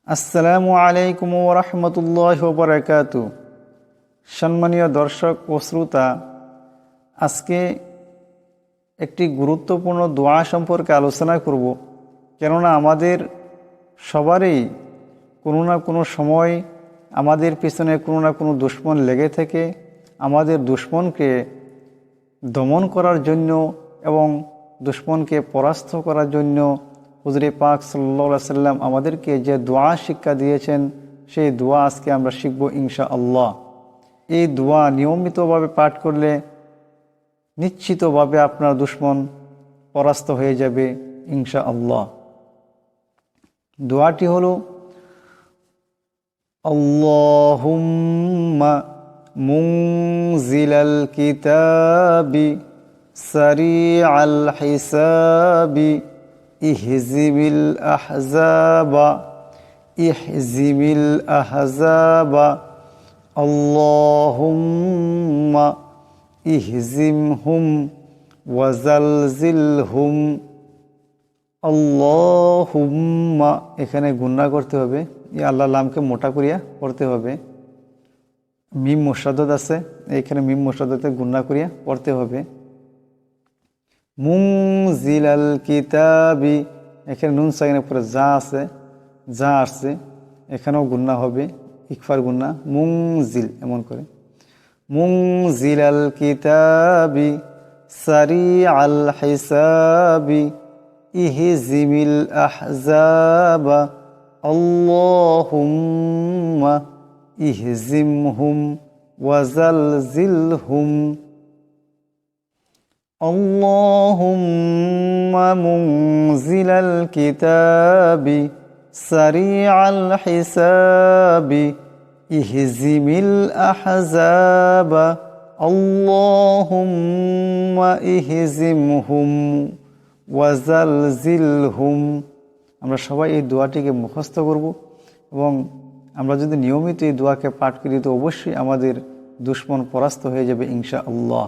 আসসালামু আলাইকুম ওয়া রাহমাতুল্লাহি ওয়া বারাকাতুহু। সম্মানীয় দর্শক ও শ্রোতা, আজকে একটি গুরুত্বপূর্ণ দোয়া সম্পর্কে আলোচনা করব। কেননা আমাদের সবারই কোনো না কোনো সময় আমাদের পিছনে কোনো না কোনো দুশমন লেগে থাকে। আমাদের দুশমনকে দমন করার জন্য এবং দুশমনকে পরাস্ত করার জন্য হুজুরে পাক সাল্লাল্লাহু আলাইহি সাল্লাম আমাদেরকে যে দোয়া শিক্ষা দিয়েছেন, সেই দোয়া আজকে আমরা শিখব ইনশাআল্লাহ। এই দোয়া নিয়মিতভাবে পাঠ করলে নিশ্চিতভাবে আপনার দুশমন পরাস্ত হয়ে যাবে ইনশাআল্লাহ। দোয়াটি হলো আল্লাহুম্মা মুনজিলাল কিতাবি সারিআল হিসাবি ইহজিমিল আহজাবা আল্লাহুম্মা ইহজিমহুম ওয়াজালজিলহুম। আল্লাহুম্মা, এখানে গুণনা করতে হবে, আল্লাহ লামকে মোটা করিয়া পড়তে হবে। মিম মুশাদ্দাদ আছে, এখানে মিম মুশাদ্দাদে গুণনা করিয়া পড়তে হবে। মুনজিলাল কিতাবি, এখানে নুন সাকিনের পরে যা আছে, যা আসছে, এখানেও গুণনা হবে, ইকফার গুণনা, মুনজিল এমন করে। মুনজিলাল কিতাবি সারিআল হিসাবি ইহজিমিল আহজাবা আল্লাহুম্মা ইহজিমহুম ওয়াজালজিলহুম। আল্লাহুম্মা মুনজিলাল কিতাবি সারিআল হিসাবি ইহজিমিল আহজাবা আল্লাহুম্মা ইহজিমহুম ওয়াজালজিলহুম। আমরা সবাই এই দোয়াটিকে মুখস্থ করব এবং আমরা যদি নিয়মিত এই দোয়াকে পাঠ করি তো অবশ্যই আমাদের দুশমন পরাস্ত হয়ে যাবে ইনশাআল্লাহ।